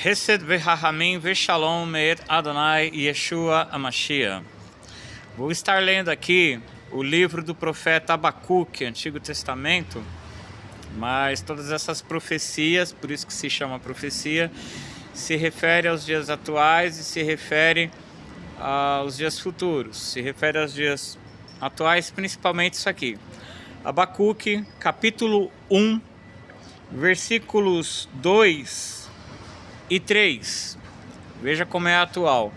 Hesed ve'Rahamim ve'Shalom me'et Adonai Yeshua HaMashiach. Vou estar lendo aqui o livro do profeta Abacuque, Antigo Testamento, mas todas essas profecias, por isso que se chama profecia, se refere aos dias atuais e se refere aos dias futuros, se refere aos dias atuais, principalmente isso aqui. Abacuque, capítulo 1, versículos 2 e 3. Veja como é atual.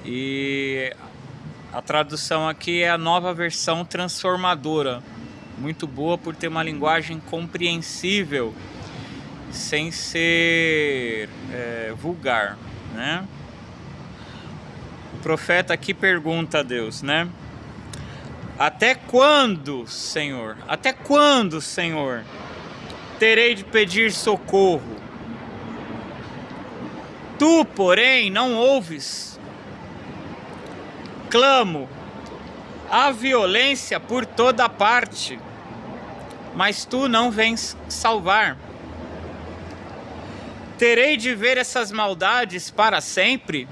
E a tradução aqui é a nova versão transformadora. Muito boa por ter uma linguagem compreensível, sem ser vulgar, né? O profeta aqui pergunta a Deus, né? Até quando, Senhor? Até quando, Senhor, terei de pedir socorro? Tu, porém, não ouves. Clamo, há violência por toda parte, mas tu não vens salvar. Terei de ver essas maldades para sempre?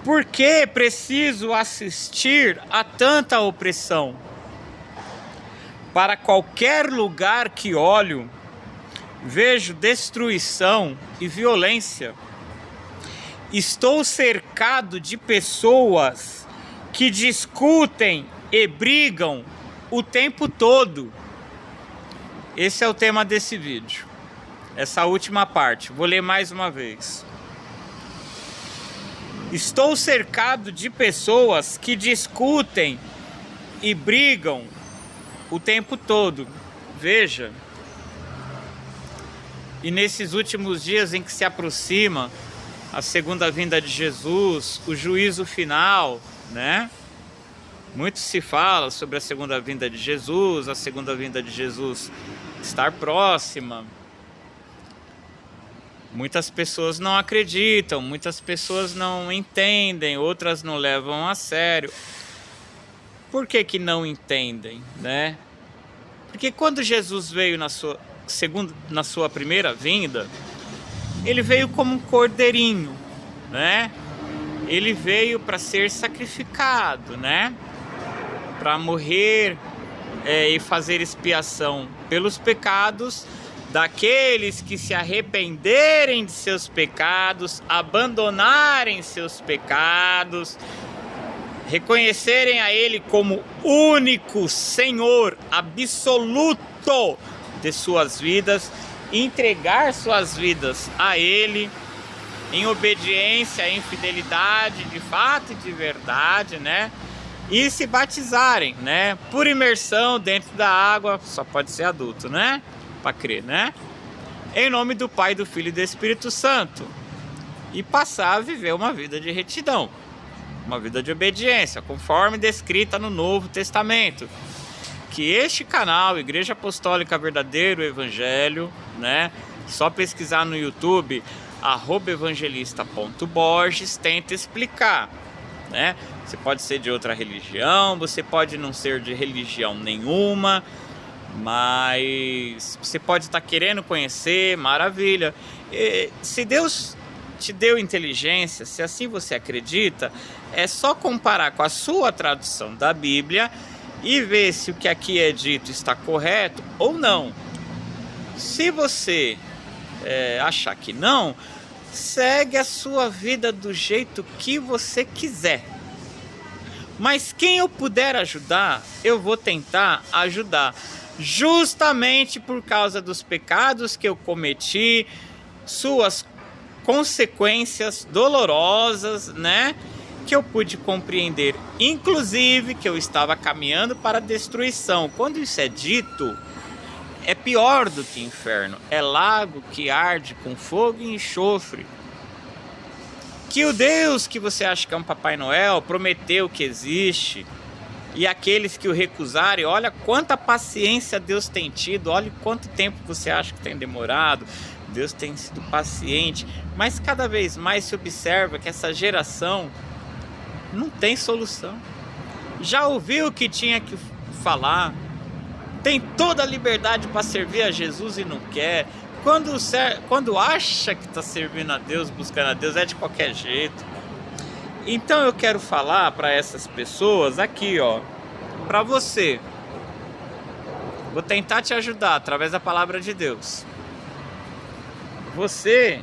Por que preciso assistir a tanta opressão? Para qualquer lugar que olho, vejo destruição e violência. Estou cercado de pessoas que discutem e brigam o tempo todo. Esse é o tema desse vídeo. Essa última parte. Vou ler mais uma vez. Estou cercado de pessoas que discutem e brigam o tempo todo. Veja. E nesses últimos dias em que se aproxima a segunda vinda de Jesus, o juízo final, né? Muito se fala sobre a segunda vinda de Jesus, a segunda vinda de Jesus estar próxima. Muitas pessoas não acreditam, muitas pessoas não entendem, outras não levam a sério. Por que que não entendem, né? Porque quando Jesus veio na sua primeira vinda, ele veio como um cordeirinho, né? Ele veio para ser sacrificado, né? Para morrer e fazer expiação pelos pecados daqueles que se arrependerem de seus pecados, abandonarem seus pecados, reconhecerem a Ele como único Senhor absoluto de suas vidas, entregar suas vidas a Ele em obediência, em fidelidade, de fato e de verdade, né? E se batizarem, né? Por imersão dentro da água, só pode ser adulto, né? Para crer, né? Em nome do Pai, do Filho e do Espírito Santo. E passar a viver uma vida de retidão, uma vida de obediência, conforme descrita no Novo Testamento. Que este canal, Igreja Apostólica Verdadeiro Evangelho, né? Só pesquisar no YouTube, @evangelista.borges, tenta explicar, né? Você pode ser de outra religião, você pode não ser de religião nenhuma, mas você pode estar querendo conhecer, maravilha. E se Deus te deu inteligência, se assim você acredita, é só comparar com a sua tradução da Bíblia e ver se o que aqui é dito está correto ou não. Se você achar que não, segue a sua vida do jeito que você quiser. Mas quem eu puder ajudar, eu vou tentar ajudar. Justamente por causa dos pecados que eu cometi, suas consequências dolorosas, né? Que eu pude compreender, inclusive que eu estava caminhando para a destruição. Quando isso é dito, é pior do que inferno, é lago que arde com fogo e enxofre. Que o Deus que você acha que é um Papai Noel prometeu que existe, e aqueles que o recusarem, olha quanta paciência Deus tem tido, olha quanto tempo você acha que tem demorado. Deus tem sido paciente, mas cada vez mais se observa que essa geração não tem solução. Já ouviu o que tinha que falar, tem toda a liberdade para servir a Jesus e não quer, quando acha que está servindo a Deus, buscando a Deus, é de qualquer jeito. Então eu quero falar para essas pessoas aqui, ó, para você. Vou tentar te ajudar através da palavra de Deus. Você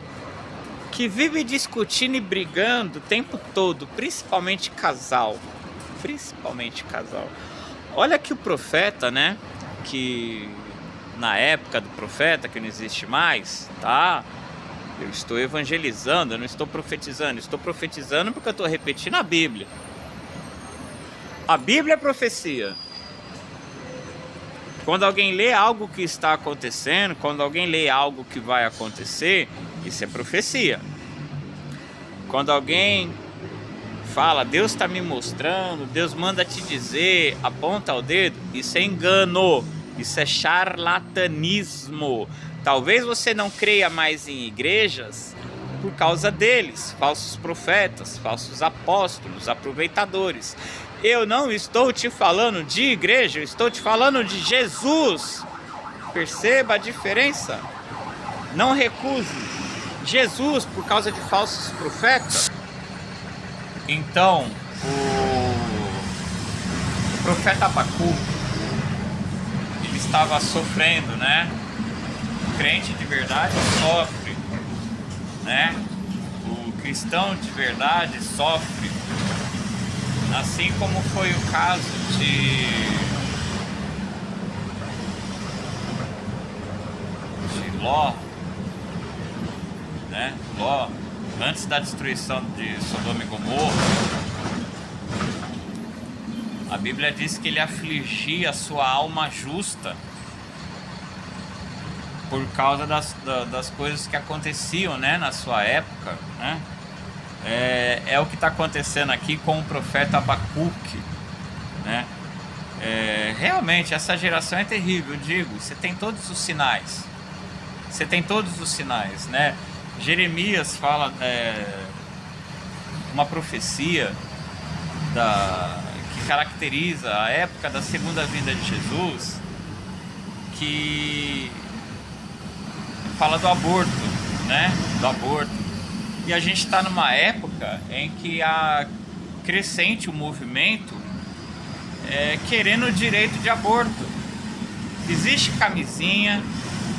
que vive discutindo e brigando o tempo todo, principalmente casal. Olha que o profeta, né? Que na época do profeta, que não existe mais, tá? Eu estou evangelizando, eu não estou profetizando. Estou profetizando porque eu estou repetindo a Bíblia. A Bíblia é profecia. Quando alguém lê algo que está acontecendo, quando alguém lê algo que vai acontecer, isso é profecia. Quando alguém fala, Deus está me mostrando, Deus manda te dizer, aponta o dedo, isso é engano, isso é charlatanismo. Talvez você não creia mais em igrejas por causa deles, falsos profetas, falsos apóstolos, aproveitadores. Eu não estou te falando de igreja, eu estou te falando de Jesus. Perceba a diferença. Não recuse Jesus por causa de falsos profetas. Então, o profeta Abacuque, ele estava sofrendo, né? O crente de verdade sofre, né? O cristão de verdade sofre. Assim como foi o caso de Ló, né? Ló, antes da destruição de Sodoma e Gomorra, a Bíblia diz que ele afligia a sua alma justa por causa das coisas que aconteciam, né, na sua época, né? É o que está acontecendo aqui com o profeta Abacuque, né? Realmente essa geração é terrível, eu digo. Você tem todos os sinais. Né? Jeremias fala uma profecia que caracteriza a época da segunda vinda de Jesus, que fala do aborto, né? Do aborto. E a gente está numa época em que há crescente o movimento querendo o direito de aborto. Existe camisinha,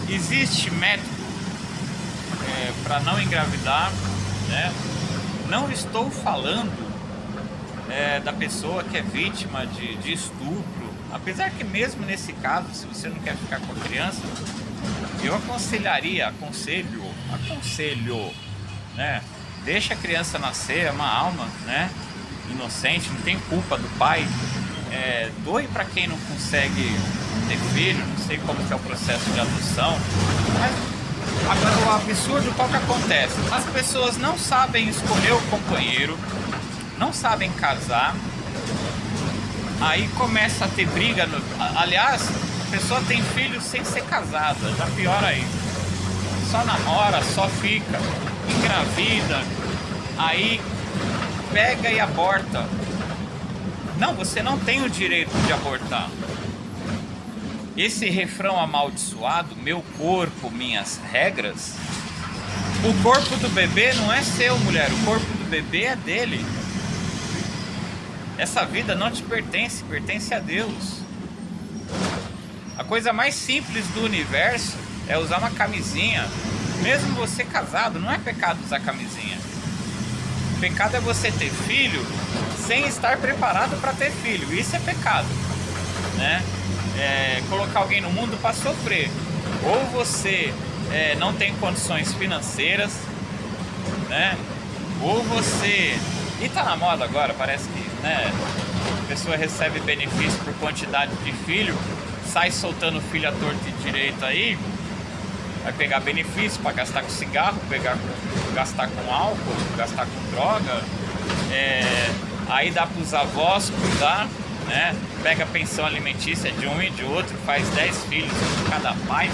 existe método para não engravidar, né? Não estou falando da pessoa que é vítima de estupro, apesar que mesmo nesse caso, se você não quer ficar com a criança, eu aconselho, né? Deixa a criança nascer, é uma alma, né? Inocente, não tem culpa do pai. Doe para quem não consegue ter filho, não sei como que é o processo de adoção. Mas agora o absurdo qual que acontece? As pessoas não sabem escolher o companheiro, não sabem casar, aí começa a ter briga. Aliás, a pessoa tem filho sem ser casada, já pior aí. Só namora, só fica, engravida, aí pega e aborta. Não, você não tem o direito de abortar. Esse refrão amaldiçoado, meu corpo, minhas regras, o corpo do bebê não é seu, mulher, o corpo do bebê é dele. Essa vida não te pertence, pertence a Deus. A coisa mais simples do universo é usar uma camisinha. Mesmo você casado, não é pecado usar camisinha. O pecado é você ter filho sem estar preparado para ter filho. Isso é pecado, né? Colocar alguém no mundo para sofrer. Ou você não tem condições financeiras, né? Ou você... E tá na moda agora, parece que, né? A pessoa recebe benefício por quantidade de filho, sai soltando filho à torta e direito aí, vai pegar benefício para gastar com cigarro, gastar com álcool, gastar com droga, aí dá para os avós cuidar, né? Pega a pensão alimentícia de um e de outro, faz 10 filhos de cada pai.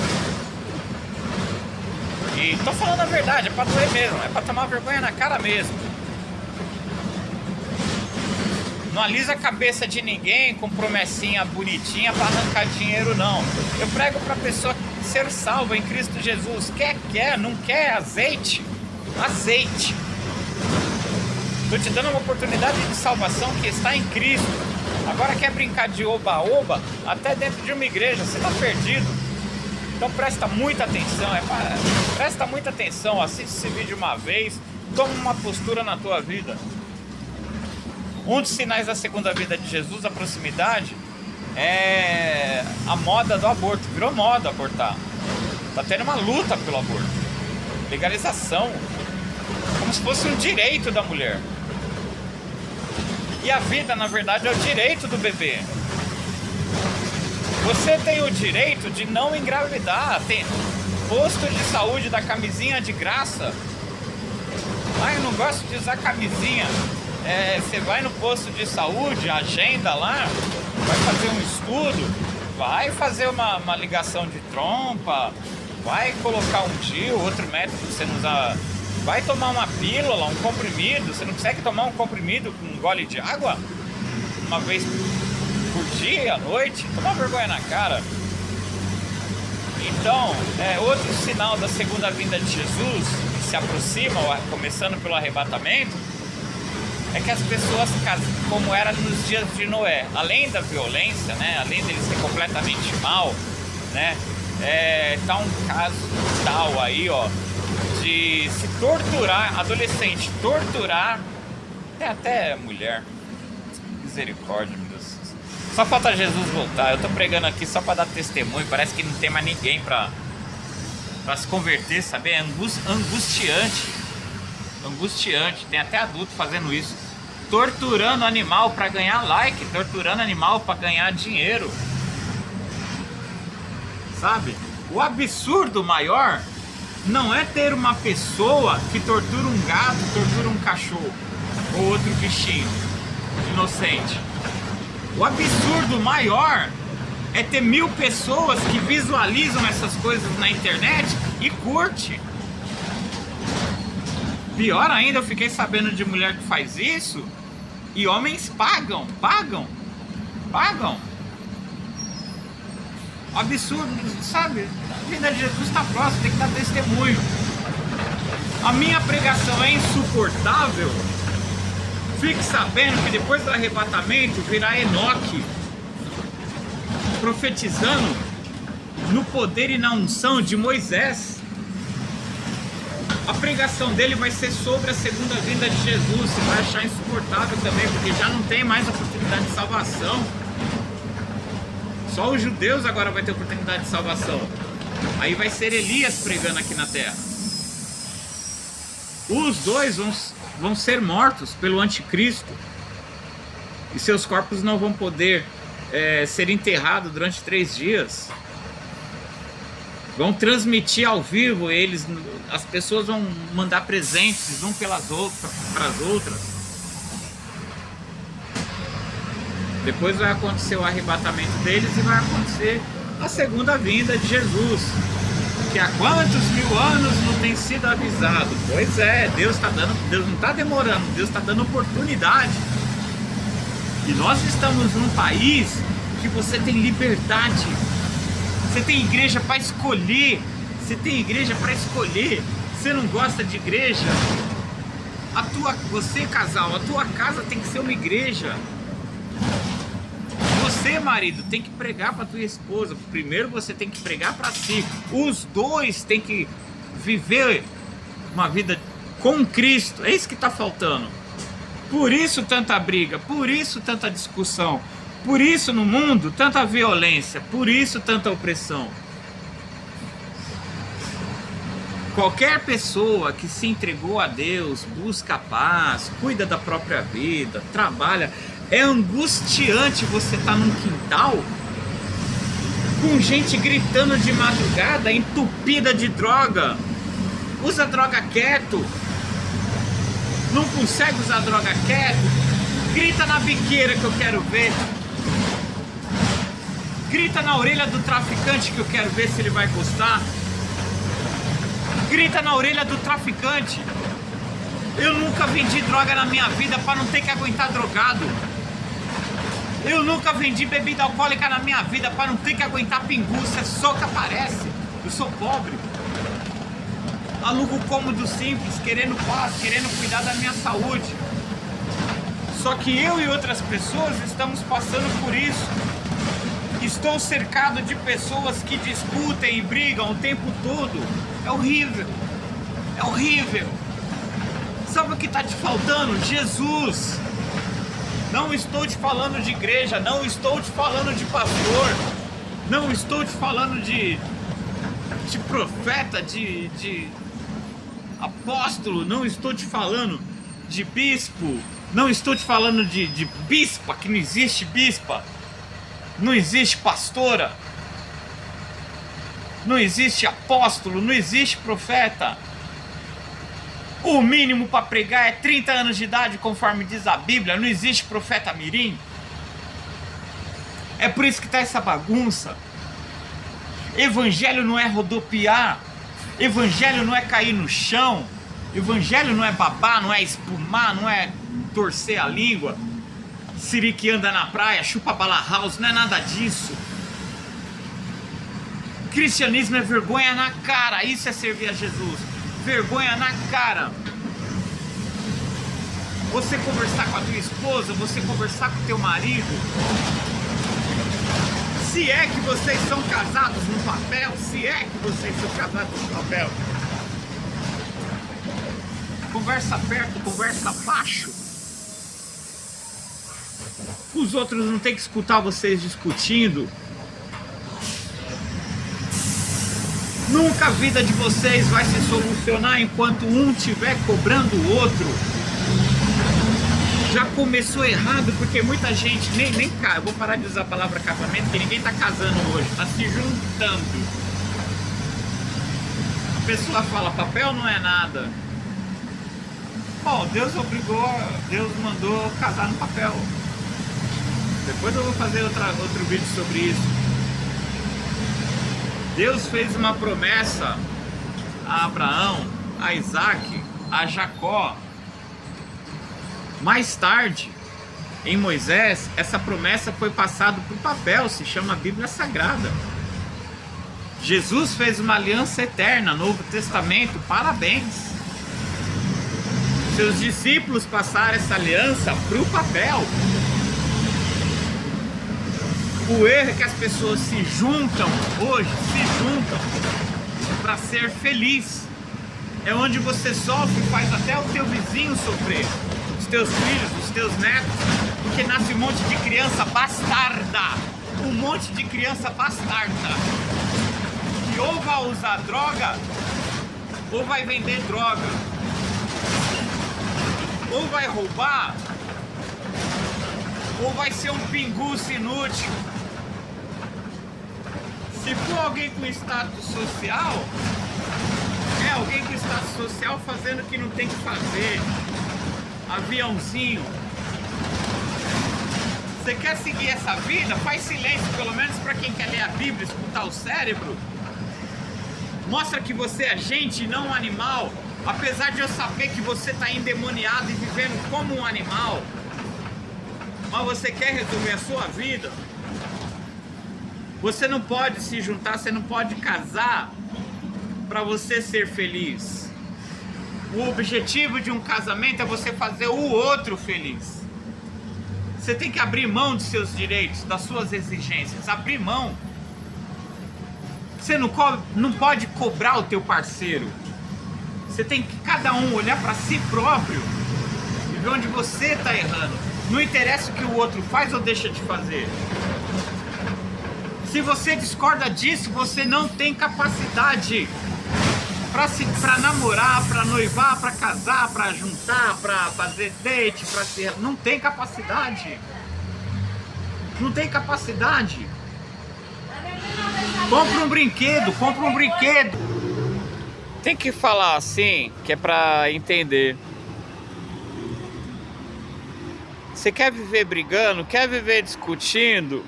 E tô falando a verdade, é pra doer mesmo, é pra tomar vergonha na cara mesmo. Não alisa a cabeça de ninguém com promessinha bonitinha pra arrancar dinheiro, não. Eu prego pra pessoa ser salvo em Cristo Jesus. Quer, não quer azeite? Azeite. Estou te dando uma oportunidade de salvação que está em Cristo. Agora quer brincar de oba-oba até dentro de uma igreja, você está perdido. Então presta muita atenção, presta muita atenção, assiste esse vídeo uma vez, toma uma postura na tua vida. Um dos sinais da segunda vida de Jesus, a proximidade, é a moda do aborto. Virou moda abortar. Tá tendo uma luta pelo aborto. Legalização. Como se fosse um direito da mulher. E a vida, na verdade, é o direito do bebê. Você tem o direito de não engravidar. Tem posto de saúde da camisinha de graça. Ah, eu não gosto de usar camisinha. Você vai no posto de saúde, agenda lá, vai fazer um estudo, vai fazer uma ligação de trompa, vai colocar um DIU, outro método você não usa, vai tomar uma pílula, um comprimido. Você não consegue tomar um comprimido com um gole de água uma vez por dia, à noite? Toma vergonha na cara. Então, outro sinal da segunda vinda de Jesus, que se aproxima, começando pelo arrebatamento, é que as pessoas, como era nos dias de Noé, além da violência, né, além dele ser completamente mal, né, tá um caso tal aí, ó, de se torturar, adolescente, torturar, até mulher. Misericórdia, meu Deus. Só falta Jesus voltar. Eu tô pregando aqui só pra dar testemunho, parece que não tem mais ninguém pra se converter, sabe? É angustiante. Angustiante, tem até adulto fazendo isso, torturando animal para ganhar like, torturando animal para ganhar dinheiro, sabe? O absurdo maior não é ter uma pessoa que tortura um gato, tortura um cachorro ou outro bichinho inocente. O absurdo maior é ter 1000 pessoas que visualizam essas coisas na internet e curte. Pior ainda, eu fiquei sabendo de mulher que faz isso e homens pagam. Absurdo, sabe? A vida de Jesus está próxima, tem que dar testemunho. A minha pregação é insuportável. Fique sabendo que depois do arrebatamento virá Enoque profetizando no poder e na unção de Moisés. A pregação dele vai ser sobre a segunda vinda de Jesus. Você vai achar insuportável também, porque já não tem mais oportunidade de salvação. Só os judeus agora vai ter oportunidade de salvação. Aí vai ser Elias pregando aqui na terra. Os dois vão ser mortos pelo anticristo. E seus corpos não vão poder ser enterrados durante 3 dias. Vão transmitir ao vivo, as pessoas vão mandar presentes um para as outras. Depois vai acontecer o arrebatamento deles e vai acontecer a segunda vinda de Jesus. Que há quantos 1000 anos não tem sido avisado? Pois é, Deus não está demorando, Deus está dando oportunidade. E nós estamos num país que você tem liberdade. Você tem igreja para escolher. Você não gosta de igreja? Você, casal, a tua casa tem que ser uma igreja. Você, marido, tem que pregar para tua esposa. Primeiro você tem que pregar para si. Os dois têm que viver uma vida com Cristo. É isso que está faltando. Por isso tanta briga, por isso tanta discussão. Por isso no mundo tanta violência, por isso tanta opressão. Qualquer pessoa que se entregou a Deus, busca a paz, cuida da própria vida, trabalha. É angustiante você estar num quintal com gente gritando de madrugada, entupida de droga. Usa droga quieto. Não consegue usar droga quieto? Grita na biqueira que eu quero ver. Grita na orelha do traficante que eu quero ver se ele vai gostar. Grita na orelha do traficante. Eu nunca vendi droga na minha vida para não ter que aguentar drogado. Eu nunca vendi bebida alcoólica na minha vida para não ter que aguentar pinguça, soca aparece. Eu sou pobre. Alugo cômodo simples, querendo paz, querendo cuidar da minha saúde. Só que eu e outras pessoas estamos passando por isso. Estou cercado de pessoas que discutem e brigam o tempo todo. É horrível. É horrível. Sabe o que está te faltando? Jesus. Não estou te falando de igreja, não estou te falando de pastor, não estou te falando de profeta, de apóstolo, não estou te falando de bispo, não estou te falando de bispa, que não existe bispa, não existe pastora, não existe apóstolo, não existe profeta. O mínimo para pregar é 30 anos de idade, conforme diz a Bíblia. Não existe profeta mirim. É por isso que está essa bagunça. Evangelho não é rodopiar. Evangelho não é cair no chão. Evangelho não é babar, não é espumar, não é torcer a língua. Siri que anda na praia, chupa bala house, não é nada disso. Cristianismo é vergonha na cara. Isso é servir a Jesus. Vergonha na cara. Você conversar com a tua esposa, você conversar com o teu marido. Se é que vocês são casados no papel, se é que vocês são casados no papel. Conversa perto, conversa baixo. Os outros não tem que escutar vocês discutindo. Nunca a vida de vocês vai se solucionar enquanto um estiver cobrando o outro. Já começou errado porque muita gente nem eu vou parar de usar a palavra casamento, porque ninguém está casando hoje, está se juntando. A pessoa fala, papel não é nada. Bom, Deus mandou casar no papel. Depois eu vou fazer outro vídeo sobre isso. Deus fez uma promessa a Abraão, a Isaac, a Jacó. Mais tarde, em Moisés, essa promessa foi passada por papel, se chama Bíblia Sagrada. Jesus fez uma aliança eterna, Novo Testamento, parabéns. Seus discípulos passaram essa aliança para o papel. O erro é que as pessoas se juntam hoje, para ser feliz. É onde você sofre, faz até o teu vizinho sofrer, os teus filhos, os teus netos, porque nasce um monte de criança bastarda, que ou vai usar droga, ou vai vender droga, ou vai roubar, ou vai ser um pinguço inútil. Se for alguém com status social, é alguém com status social fazendo o que não tem que fazer. Aviãozinho. Você quer seguir essa vida? Faz silêncio, pelo menos para quem quer ler a Bíblia, escutar o cérebro. Mostra que você é gente e não um animal. Apesar de eu saber que você está endemoniado e vivendo como um animal. Mas você quer resolver a sua vida? Você não pode se juntar, você não pode casar para você ser feliz. O objetivo de um casamento é você fazer o outro feliz. Você tem que abrir mão dos seus direitos, das suas exigências, abrir mão. Você não pode cobrar o teu parceiro. Você tem que cada um olhar para si próprio e ver onde você está errando. Não interessa o que o outro faz ou deixa de fazer. Se você discorda disso, você não tem capacidade para namorar, para noivar, para casar, para juntar, para fazer date, para ser... Não tem capacidade. Não tem capacidade. Compra um brinquedo. Tem que falar assim, que é para entender. Você quer viver brigando? Quer viver discutindo?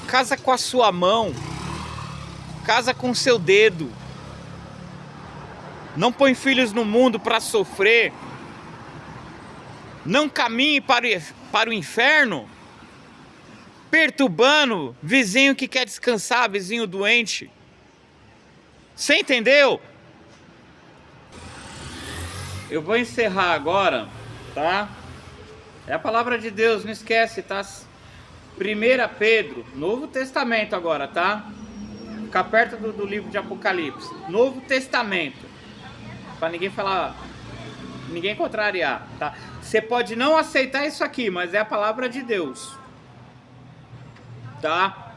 Casa com a sua mão. Casa com o seu dedo. Não põe filhos no mundo para sofrer. Não caminhe para o inferno perturbando vizinho que quer descansar, vizinho doente. Você entendeu? Eu vou encerrar agora, tá? É a palavra de Deus, não esquece, tá? 1 Pedro, Novo Testamento agora, tá? Fica perto do livro de Apocalipse. Novo Testamento. Para ninguém falar, ninguém contrariar, tá? Você pode não aceitar isso aqui, mas é a palavra de Deus. Tá?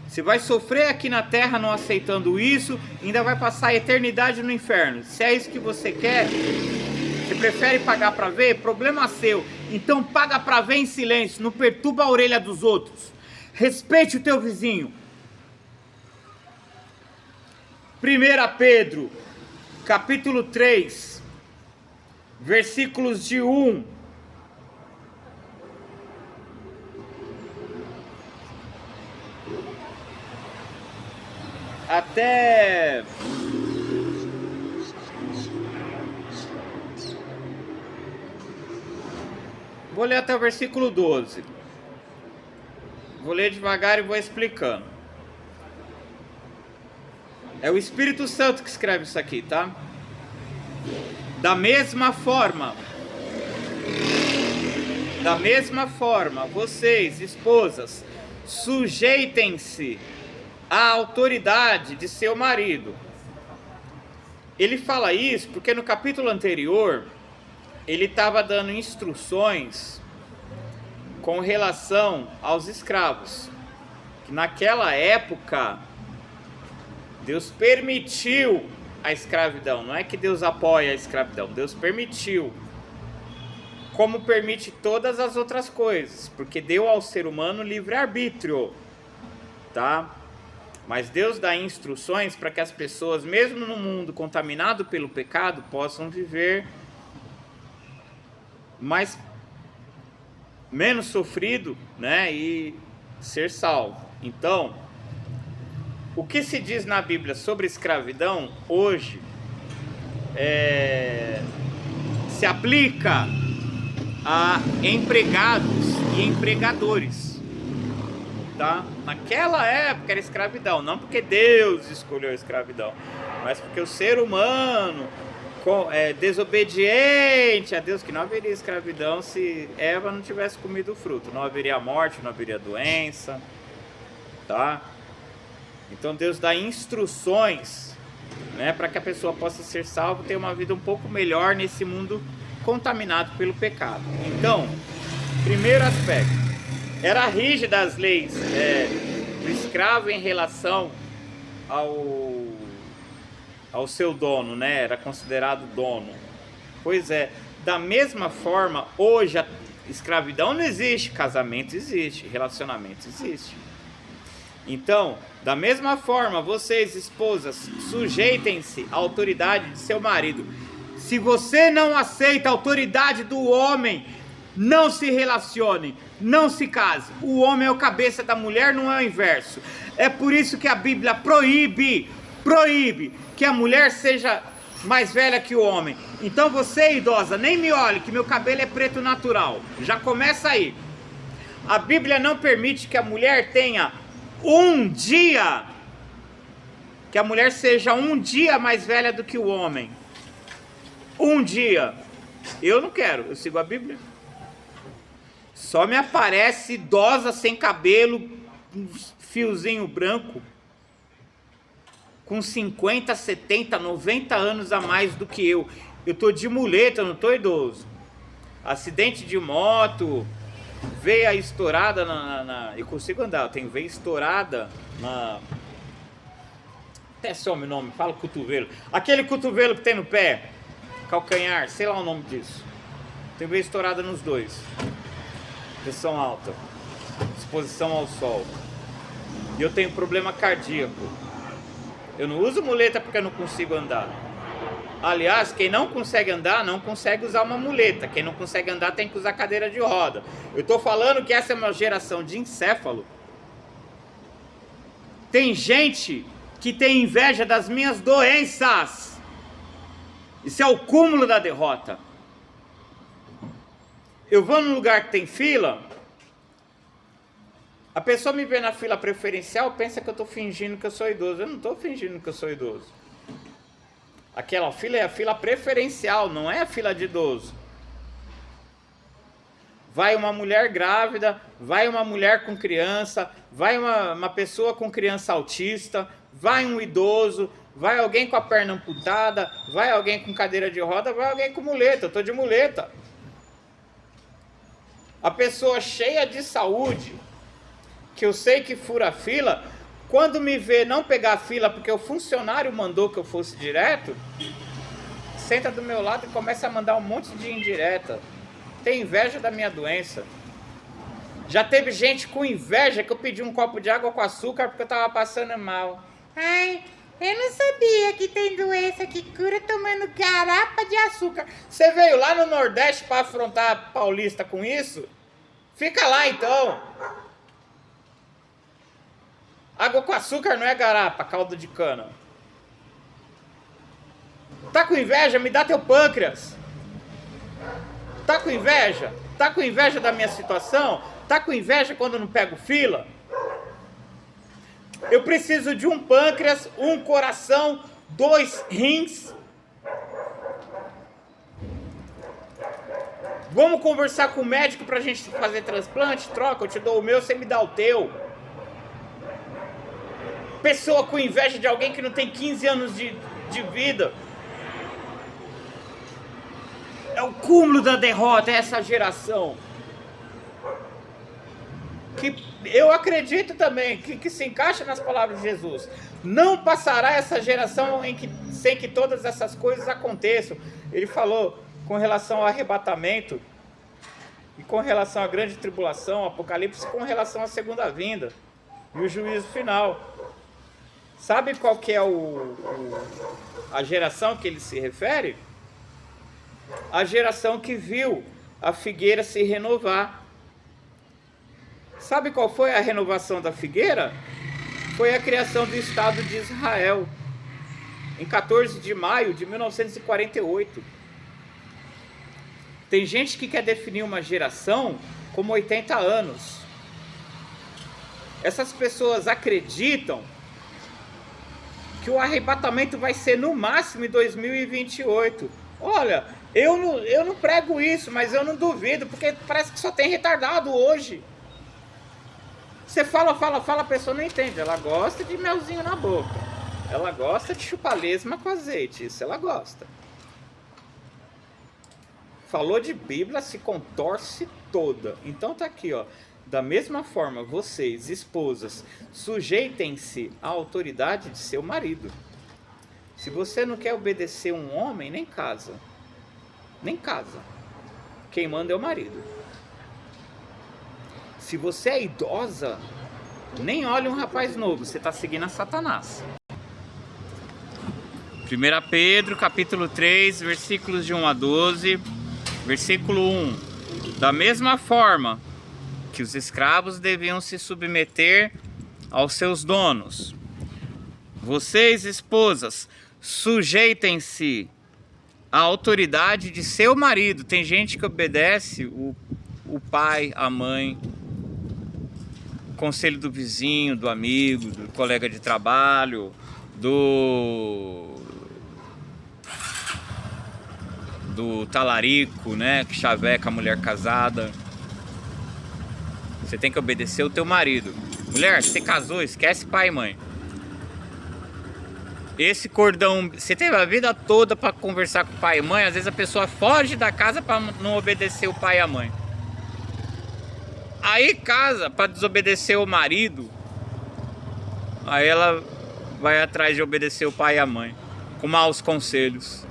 Você vai sofrer aqui na terra não aceitando isso, ainda vai passar a eternidade no inferno. Se é isso que você quer, você prefere pagar para ver? Problema seu. Então paga para ver em silêncio, não perturba a orelha dos outros. Respeite o teu vizinho. 1 Pedro, capítulo 3, versículos de 1 até vou ler até o versículo 12. Vou ler devagar e vou explicando. É o Espírito Santo que escreve isso aqui, tá? Da mesma forma, vocês, esposas, sujeitem-se à autoridade de seu marido. Ele fala isso porque no capítulo anterior ele estava dando instruções com relação aos escravos. Que naquela época Deus permitiu a escravidão. Não é que Deus apoia a escravidão, Deus permitiu. Como permite todas as outras coisas, porque deu ao ser humano livre-arbítrio, tá? Mas Deus dá instruções para que as pessoas, mesmo no mundo contaminado pelo pecado, possam viver menos sofrido, né? E ser salvo. Então, o que se diz na Bíblia sobre escravidão hoje se aplica a empregados e empregadores, tá? Naquela época era escravidão, não porque Deus escolheu a escravidão, mas porque o ser humano é desobediente a Deus, que não haveria escravidão se Eva não tivesse comido o fruto, não haveria morte, não haveria doença, tá? Então Deus dá instruções, né, para que a pessoa possa ser salva e ter uma vida um pouco melhor nesse mundo contaminado pelo pecado. Então, primeiro aspecto, era rígida as leis do escravo em relação ao seu dono, né? Era considerado dono. Pois é, da mesma forma, hoje a escravidão não existe, casamento existe, relacionamento existe. Então, da mesma forma, vocês, esposas, sujeitem-se à autoridade de seu marido. Se você não aceita a autoridade do homem, não se relacione, não se case. O homem é o cabeça da mulher, não é o inverso. É por isso que a Bíblia proíbe que a mulher seja mais velha que o homem. Então você, idosa, nem me olhe que meu cabelo é preto natural. Já começa aí. A Bíblia não permite que a mulher tenha um dia, que a mulher seja um dia mais velha do que o homem. Um dia. Eu não quero, eu sigo a Bíblia. Só me aparece idosa sem cabelo, um fiozinho branco, com 50, 70, 90 anos a mais do que eu. Eu tô de muleta, eu não tô idoso. Acidente de moto, veia estourada eu consigo andar, eu tenho veia estourada na... Até some o nome, fala cotovelo. Aquele cotovelo que tem no pé, calcanhar, sei lá o nome disso. Tem veia estourada nos dois. Pressão alta, exposição ao sol. E eu tenho problema cardíaco. Eu não uso muleta porque eu não consigo andar. Aliás, quem não consegue andar, não consegue usar uma muleta. Quem não consegue andar tem que usar cadeira de roda. Eu estou falando que essa é uma geração de encéfalo. Tem gente que tem inveja das minhas doenças. Isso é o cúmulo da derrota. Eu vou num lugar que tem fila, A pessoa me vê na fila preferencial, pensa que eu estou fingindo que eu sou idoso. Eu não estou fingindo que eu sou idoso. Aquela fila é a fila preferencial, não é a fila de idoso. Vai uma mulher grávida, vai uma mulher com criança, vai uma pessoa com criança autista, vai um idoso, vai alguém com a perna amputada, vai alguém com cadeira de roda, vai alguém com muleta. Eu estou de muleta. A pessoa cheia de saúde, que eu sei que fura a fila, quando me vê não pegar a fila porque o funcionário mandou que eu fosse direto, senta do meu lado e começa a mandar um monte de indireta. Tem inveja da minha doença. Já teve gente com inveja que eu pedi um copo de água com açúcar porque eu tava passando mal. Ai, eu não sabia que tem doença que cura tomando garapa de açúcar. Você veio lá no Nordeste para afrontar a paulista com isso? Fica lá então. Água com açúcar não é garapa, caldo de cana. Tá com inveja? Me dá teu pâncreas. Tá com inveja? Tá com inveja da minha situação? Tá com inveja quando eu não pego fila? Eu preciso de um pâncreas, um coração, 2 rins. Vamos conversar com o médico pra gente fazer transplante? Troca, eu te dou o meu, você me dá o teu. Pessoa com inveja de alguém que não tem 15 anos de vida. É o cúmulo da derrota, é essa geração. Que eu acredito também, que se encaixa nas palavras de Jesus. Não passará essa geração sem que todas essas coisas aconteçam. Ele falou com relação ao arrebatamento, e com relação à grande tribulação, ao Apocalipse, com relação à segunda vinda e o juízo final. Sabe qual que é a geração que ele se refere? A geração que viu a figueira se renovar. Sabe qual foi a renovação da figueira? Foi a criação do Estado de Israel, em 14 de maio de 1948. Tem gente que quer definir uma geração como 80 anos. Essas pessoas acreditam que o arrebatamento vai ser no máximo em 2028. Olha, eu não prego isso, mas eu não duvido, porque parece que só tem retardado hoje. Você fala, a pessoa não entende. Ela gosta de melzinho na boca. Ela gosta de chupar lesma com azeite. Isso ela gosta. Falou de Bíblia, se contorce toda. Então tá aqui, ó. Da mesma forma, vocês, esposas, sujeitem-se à autoridade de seu marido. Se você não quer obedecer um homem, nem casa. Nem casa. Quem manda é o marido. Se você é idosa, nem olhe um rapaz novo, você está seguindo a Satanás. 1 Pedro, capítulo 3, versículos de 1 a 12. Versículo 1. Da mesma forma que os escravos deviam se submeter aos seus donos, vocês, esposas, sujeitem-se à autoridade de seu marido. Tem gente que obedece o pai, a mãe, o conselho do vizinho, do amigo, do colega de trabalho, do talarico, né, que chaveca a mulher casada. Você tem que obedecer o teu marido. Mulher, você casou, esquece pai e mãe. Esse cordão, você teve a vida toda para conversar com o pai e mãe, às vezes a pessoa foge da casa para não obedecer o pai e a mãe. Aí casa para desobedecer o marido. Aí ela vai atrás de obedecer o pai e a mãe, com maus conselhos.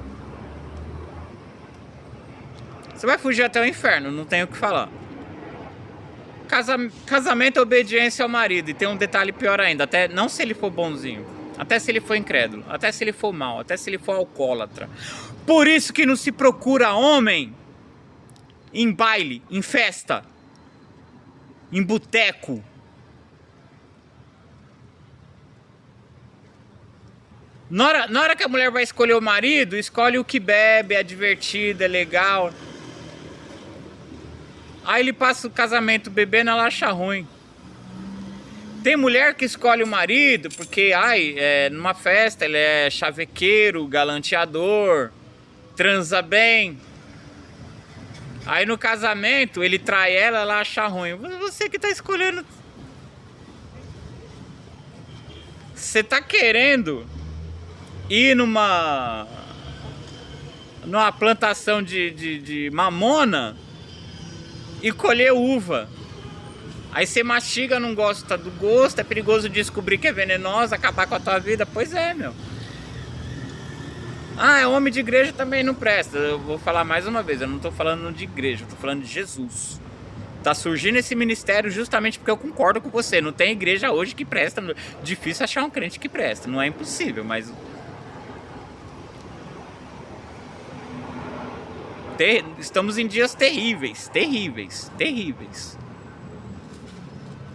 Você vai fugir até o inferno, não tenho o que falar. Casamento é obediência ao marido. E tem um detalhe pior ainda, até não se ele for bonzinho, até se ele for incrédulo, até se ele for mau, até se ele for alcoólatra. Por isso que não se procura homem em baile, em festa, em boteco. Na hora que a mulher vai escolher o marido, escolhe o que bebe, é divertido, é legal. Aí ele passa o casamento bebendo, ela acha ruim. Tem mulher que escolhe o marido porque, numa festa ele é chavequeiro, galanteador, transa bem. Aí no casamento ele trai ela acha ruim. Você que tá escolhendo. Você tá querendo ir numa plantação de mamona e colher uva. Aí você mastiga, não gosta do gosto, é perigoso descobrir que é venenosa, acabar com a tua vida. Pois é, meu. Homem de igreja também não presta. Eu vou falar mais uma vez, eu não tô falando de igreja, eu tô falando de Jesus. Tá surgindo esse ministério justamente porque eu concordo com você. Não tem igreja hoje que presta. Difícil achar um crente que presta, não é impossível, mas... Estamos em dias terríveis, terríveis, terríveis.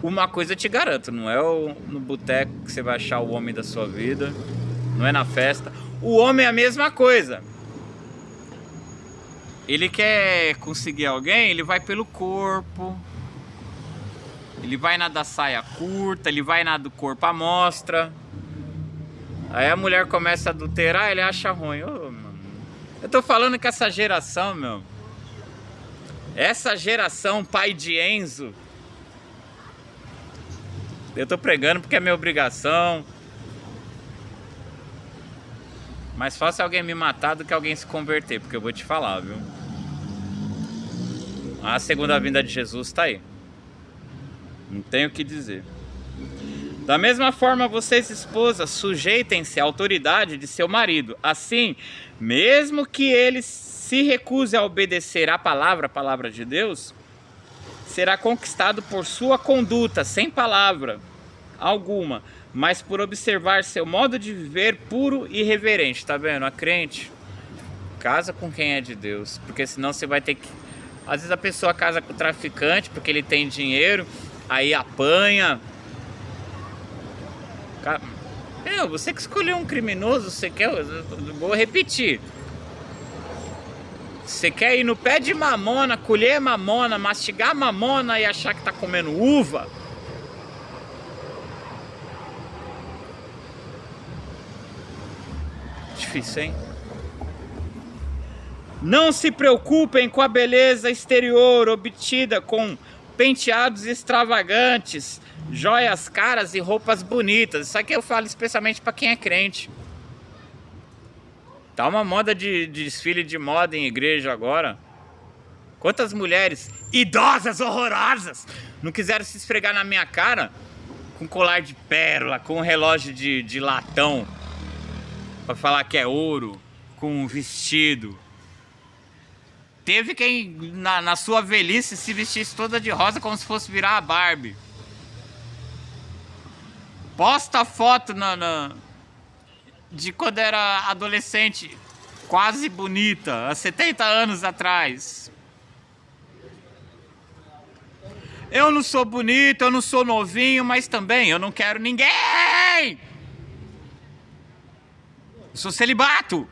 Uma coisa eu te garanto, não é no boteco que você vai achar o homem da sua vida, não é na festa. O homem é a mesma coisa. Ele quer conseguir alguém, ele vai pelo corpo, ele vai na da saia curta, ele vai na do corpo à mostra. Aí a mulher começa a adulterar, ele acha ruim. Mano. Eu tô falando que essa geração, meu, essa geração pai de Enzo, eu tô pregando porque é minha obrigação. Mais fácil alguém me matar do que alguém se converter, porque eu vou te falar, viu? A segunda vinda de Jesus tá aí. Não tenho o que dizer. Da mesma forma, vocês, esposas, sujeitem-se à autoridade de seu marido. Assim, mesmo que ele se recuse a obedecer à palavra de Deus, será conquistado por sua conduta, sem palavra alguma, mas por observar seu modo de viver puro e reverente. Tá vendo? A crente casa com quem é de Deus, porque senão você vai ter que... Às vezes a pessoa casa com o traficante porque ele tem dinheiro, aí apanha. Você que escolheu um criminoso, você quer... Vou repetir. Você quer ir no pé de mamona, colher mamona, mastigar mamona e achar que tá comendo uva? Difícil, hein? Não se preocupem com a beleza exterior obtida com penteados extravagantes, joias caras e roupas bonitas. Isso aqui eu falo especialmente para quem é crente. Tá uma moda de desfile de moda em igreja agora. Quantas mulheres idosas, horrorosas, não quiseram se esfregar na minha cara com colar de pérola, com um relógio de latão, pra falar que é ouro, com um vestido. Teve quem na sua velhice se vestisse toda de rosa como se fosse virar a Barbie. Posta foto de quando era adolescente, quase bonita, há 70 anos atrás. Eu não sou bonito, eu não sou novinho, mas também eu não quero ninguém. Eu sou celibato.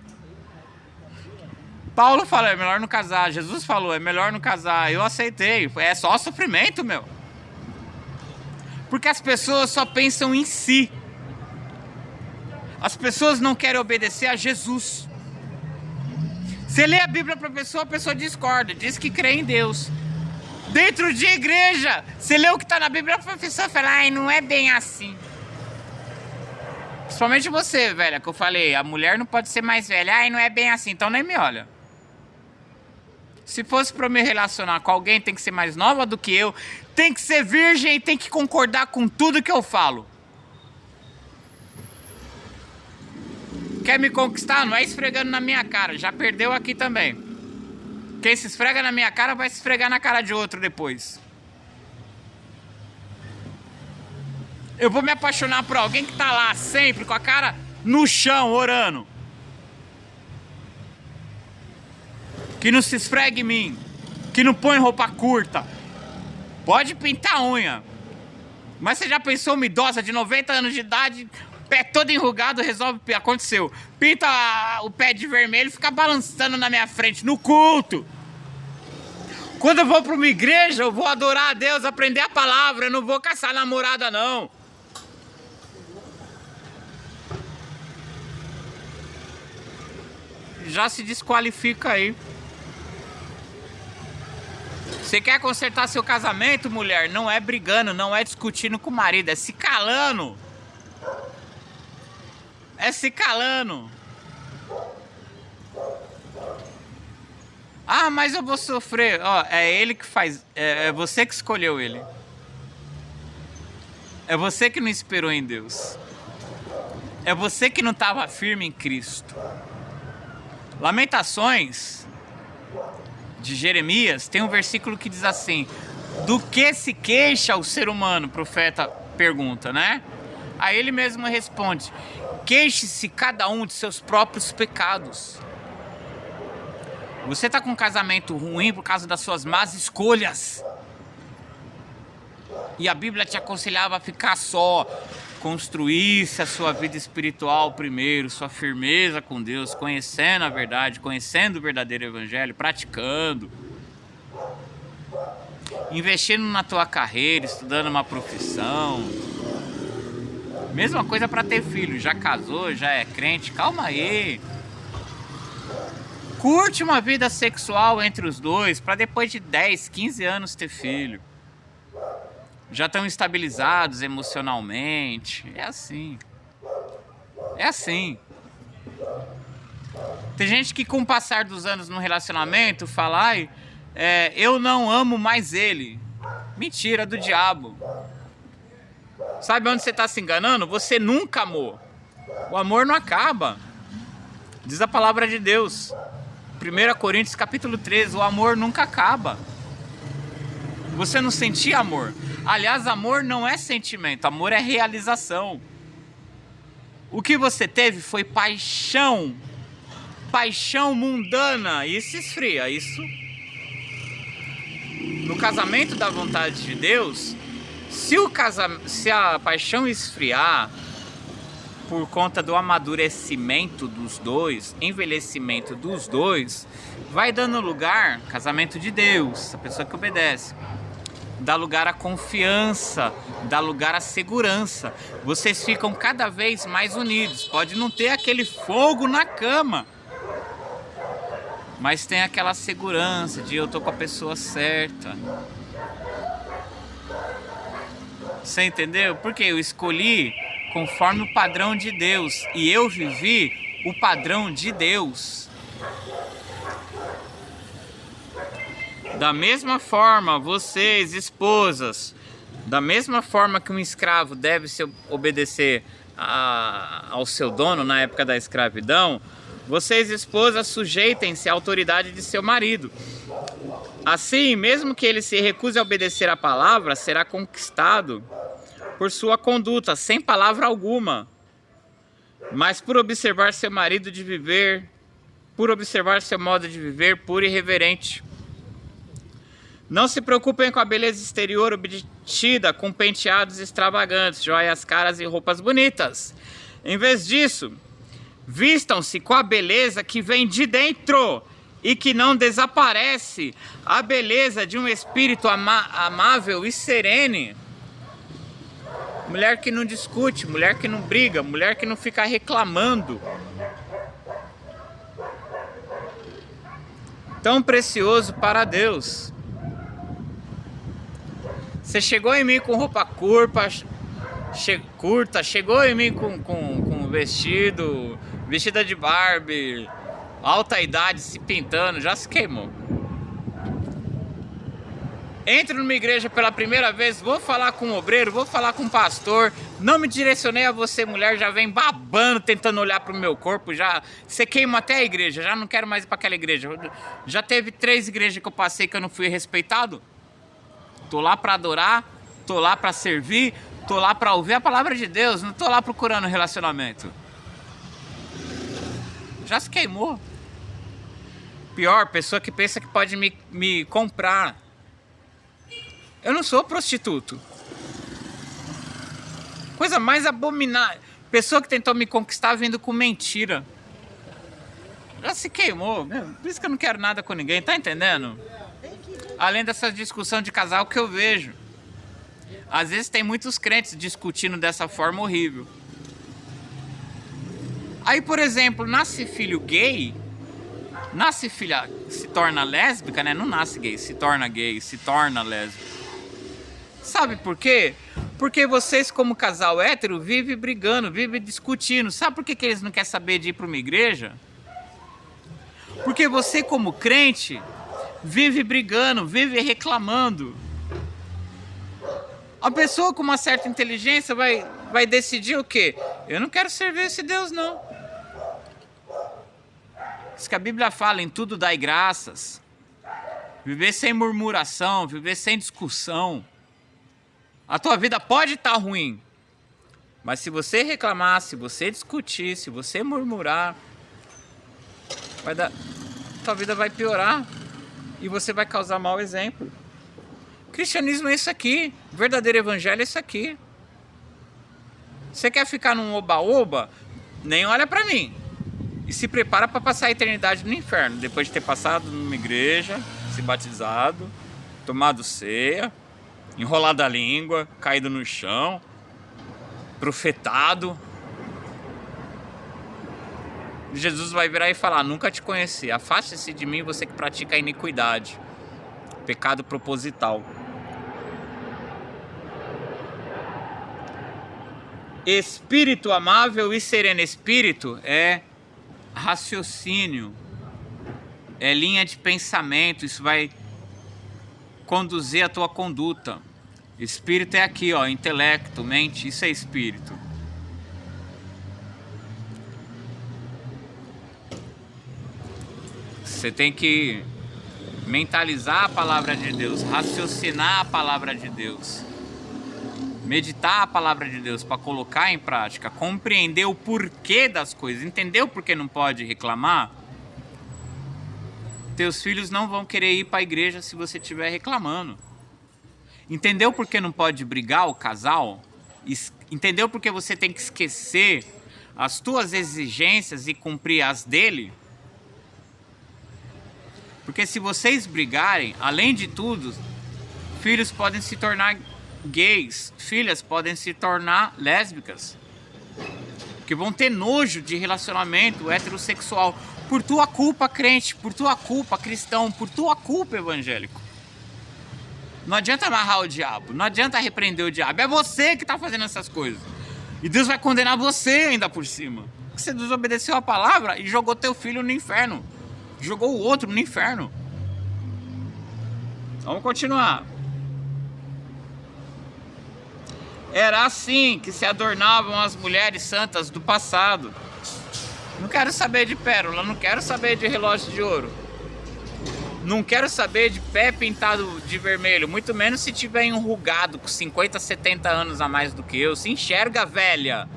Paulo falou, é melhor não casar. Jesus falou, é melhor não casar. Eu aceitei. É só sofrimento, meu. Porque as pessoas só pensam em si. As pessoas não querem obedecer a Jesus. Você lê a Bíblia para a pessoa discorda, diz que crê em Deus. Dentro de igreja, você lê o que está na Bíblia, a pessoa fala, ai, não é bem assim. Principalmente você, velha, que eu falei, a mulher não pode ser mais velha. Ai, não é bem assim, então nem me olha. Se fosse para me relacionar com alguém, tem que ser mais nova do que eu, tem que ser virgem e tem que concordar com tudo que eu falo. Quer me conquistar? Não é esfregando na minha cara, já perdeu aqui também. Quem se esfrega na minha cara vai se esfregar na cara de outro depois. Eu vou me apaixonar por alguém que tá lá sempre com a cara no chão, orando. Que não se esfregue em mim. Que não põe roupa curta. Pode pintar a unha. Mas você já pensou uma idosa de 90 anos de idade, pé todo enrugado, resolve... Aconteceu. Pinta o pé de vermelho e fica balançando na minha frente, no culto. Quando eu vou para uma igreja, eu vou adorar a Deus, aprender a palavra. Eu não vou caçar namorada, não. já se desqualifica aí. Você quer consertar seu casamento, mulher? Não é brigando, não é discutindo com o marido, é se calando. É se calando. Ah, mas eu vou sofrer. Ó, é ele que faz. É você que escolheu ele. É você que não esperou em Deus. É você que não estava firme em Cristo. Lamentações de Jeremias tem um versículo que diz assim: do que se queixa o ser humano? O profeta pergunta, né? Aí ele mesmo responde: queixe-se cada um de seus próprios pecados. Você está com um casamento ruim por causa das suas más escolhas. E a Bíblia te aconselhava a ficar só. Construísse a sua vida espiritual primeiro, sua firmeza com Deus, conhecendo a verdade, conhecendo o verdadeiro evangelho, praticando. Investindo na tua carreira, estudando uma profissão. Mesma coisa para ter filho. Já casou, já é crente, calma aí. Curte uma vida sexual entre os dois para depois de 10, 15 anos ter filho. Já estão estabilizados emocionalmente. É assim. É assim. Tem gente que com o passar dos anos no relacionamento fala: ai, eu não amo mais ele. Mentira do diabo. Sabe onde você está se enganando? Você nunca amou. O amor não acaba. Diz a palavra de Deus. 1 Coríntios capítulo 13, o amor nunca acaba. Você não sentia amor. Aliás, amor não é sentimento, amor é realização. O que você teve foi paixão. Paixão mundana. Isso esfria. Isso. No casamento da vontade de Deus, se a paixão esfriar por conta do amadurecimento dos dois, envelhecimento dos dois, vai dando lugar, casamento de Deus, a pessoa que obedece, dá lugar à confiança, dá lugar à segurança. Vocês ficam cada vez mais unidos. Pode não ter aquele fogo na cama, mas tem aquela segurança de eu tô com a pessoa certa. Você entendeu? Porque eu escolhi conforme o padrão de Deus e eu vivi o padrão de Deus. Da mesma forma, vocês, esposas, da mesma forma que um escravo deve se obedecer ao seu dono na época da escravidão, vocês, esposas, sujeitem-se à autoridade de seu marido. Assim, mesmo que ele se recuse a obedecer à palavra, será conquistado por sua conduta, sem palavra alguma, mas por observar seu marido de viver, por observar seu modo de viver puro e reverente. Não se preocupem com a beleza exterior obtida com penteados extravagantes, joias caras e roupas bonitas. Em vez disso, vistam-se com a beleza que vem de dentro e que não desaparece, a beleza de um espírito amável e sereno. Mulher que não discute, mulher que não briga, mulher que não fica reclamando. Tão precioso para Deus. Você chegou em mim com roupa curta, chegou em mim com vestida de Barbie, alta idade, se pintando, já se queimou. Entro numa igreja pela primeira vez, vou falar com um obreiro, vou falar com um pastor, não me direcionei a você, mulher, já vem babando, tentando olhar pro meu corpo, já você queima até a igreja, já não quero mais ir para aquela igreja. Já teve 3 igrejas que eu passei que eu não fui respeitado. Tô lá para adorar, tô lá para servir, tô lá para ouvir a palavra de Deus, não tô lá procurando relacionamento. Já se queimou. Pior, pessoa que pensa que pode me comprar. Eu não sou prostituto. Coisa mais abominável. Pessoa que tentou me conquistar vindo com mentira. Já se queimou. Por isso que eu não quero nada com ninguém, tá entendendo? Além dessa discussão de casal que eu vejo. Às vezes tem muitos crentes discutindo dessa forma horrível. Aí, por exemplo, nasce filho gay, Nasce filha, se torna lésbica, né? Não nasce gay, se torna lésbica. Sabe por quê? Porque vocês, como casal hétero, vivem brigando, vivem discutindo. Sabe por que eles não querem saber de ir para uma igreja? Porque você, como crente, vive brigando, vive reclamando. A pessoa com uma certa inteligência vai decidir o quê? Eu não quero servir esse Deus, não. Isso que a Bíblia fala, em tudo dai graças. Viver sem murmuração, viver sem discussão. A tua vida pode estar ruim, mas se você reclamar, se você discutir, se você murmurar, tua vida vai piorar e você vai causar mau exemplo. Cristianismo é isso aqui, o verdadeiro evangelho é isso aqui. Você quer ficar num oba-oba? Nem olha pra mim. E se prepara para passar a eternidade no inferno, depois de ter passado numa igreja, se batizado, tomado ceia, enrolado a língua, caído no chão, profetado. Jesus vai virar e falar: nunca te conheci, afaste-se de mim, você que pratica a iniquidade, pecado proposital. Espírito amável e sereno. Espírito é raciocínio, é linha de pensamento, isso vai conduzir a tua conduta. Espírito é aqui, ó, intelecto, mente, isso é espírito. Você tem que mentalizar a palavra de Deus, raciocinar a palavra de Deus, meditar a palavra de Deus para colocar em prática, compreender o porquê das coisas, entender o porquê não pode reclamar. Teus filhos não vão querer ir para a igreja se você estiver reclamando. Entendeu por que não pode brigar o casal? Entendeu por que você tem que esquecer as tuas exigências e cumprir as dele? Porque se vocês brigarem, além de tudo, filhos podem se tornar gays, filhas podem se tornar lésbicas, que vão ter nojo de relacionamento heterossexual. Por tua culpa, crente, por tua culpa, cristão, por tua culpa, evangélico. Não adianta amarrar o diabo, não adianta repreender o diabo, é você que está fazendo essas coisas. E Deus vai condenar você ainda por cima. Porque você desobedeceu a palavra e jogou teu filho no inferno. Jogou o outro no inferno. Vamos continuar. Era assim que se adornavam as mulheres santas do passado. Não quero saber de pérola, não quero saber de relógio de ouro. Não quero saber de pé pintado de vermelho, muito menos se tiver enrugado com 50, 70 anos a mais do que eu. Se enxerga velha,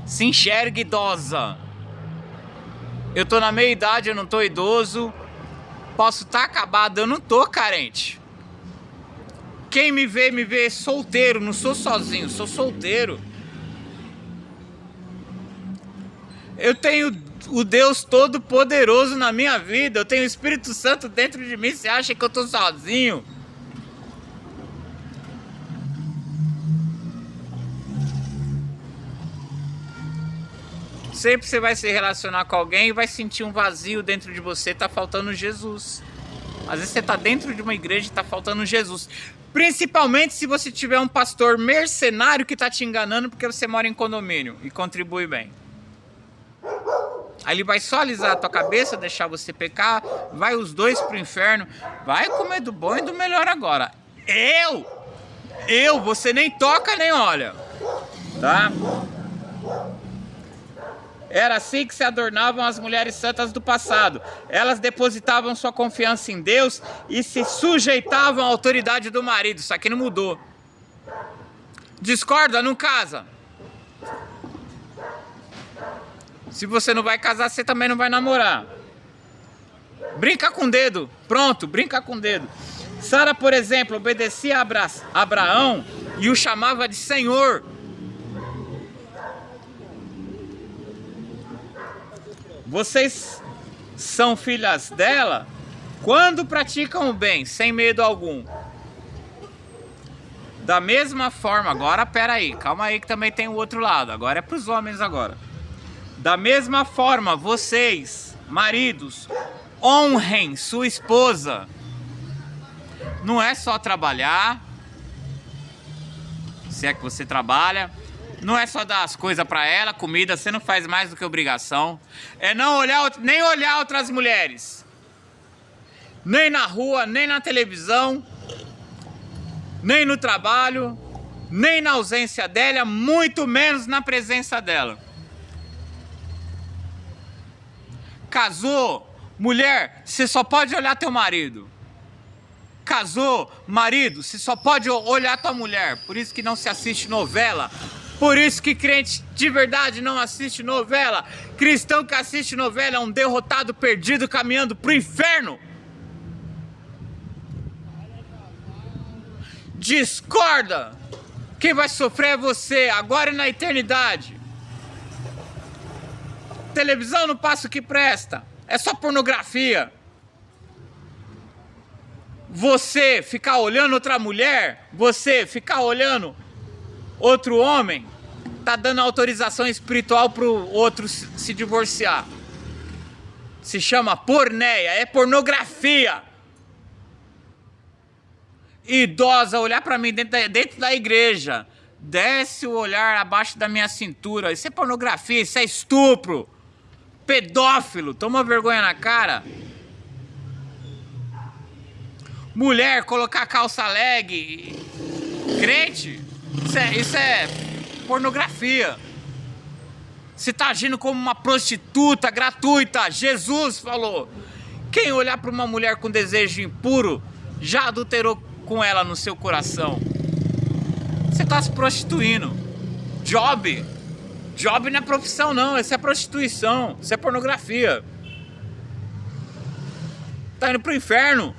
se enxerga idosa. Eu tô na meia idade, eu não tô idoso. Posso estar acabado, eu não tô carente. Quem me vê solteiro, não sou sozinho, sou solteiro. Eu tenho o Deus Todo-Poderoso na minha vida, eu tenho o Espírito Santo dentro de mim. Você acha que eu tô sozinho? Sempre você vai se relacionar com alguém e vai sentir um vazio dentro de você, tá faltando Jesus. Às vezes você tá dentro de uma igreja e tá faltando Jesus. Principalmente se você tiver um pastor mercenário que tá te enganando porque você mora em condomínio e contribui bem. Aí ele vai só alisar a tua cabeça, deixar você pecar, vai os dois pro inferno, vai comer do bom e do melhor agora. Você nem toca nem olha, tá? Era assim que se adornavam as mulheres santas do passado. Elas depositavam sua confiança em Deus e se sujeitavam à autoridade do marido. Isso aqui não mudou. Discorda? Não casa. Se você não vai casar, você também não vai namorar. Brinca com o dedo. Pronto, brinca com o dedo. Sara, por exemplo, obedecia a Abraão e o chamava de Senhor. Vocês são filhas dela quando praticam o bem, sem medo algum. Da mesma forma, agora peraí, calma aí que também tem o outro lado, agora é para os homens agora. Da mesma forma, vocês, maridos, Honrem sua esposa. Não é só trabalhar, se é que você trabalha. Não é só dar as coisas pra ela, comida, você não faz mais do que obrigação. É não olhar, nem olhar outras mulheres. Nem na rua, nem na televisão, nem no trabalho, nem na ausência dela, muito menos na presença dela. Casou, mulher, você só pode olhar teu marido. Casou, marido, você só pode olhar tua mulher. Por isso que não se assiste novela. Por isso que crente de verdade não assiste novela. Cristão que assiste novela é um derrotado perdido caminhando pro inferno. Discorda. Quem vai sofrer é você, agora e na eternidade. Televisão não passa o que presta. É só pornografia. Você ficar olhando outra mulher, você ficar olhando outro homem, tá dando autorização espiritual pro outro se divorciar. Se chama porneia, é pornografia. Idosa olhar pra mim dentro da igreja, desce o olhar abaixo da minha cintura. Isso é pornografia, isso é estupro. Pedófilo, toma vergonha na cara. Mulher colocar calça leg, crente, isso é pornografia. Você tá agindo como uma prostituta gratuita. Jesus falou: quem olhar para uma mulher com desejo impuro já adulterou com ela no seu coração. Você tá se prostituindo. Job não é profissão não, isso é prostituição, isso é pornografia. Tá indo pro inferno.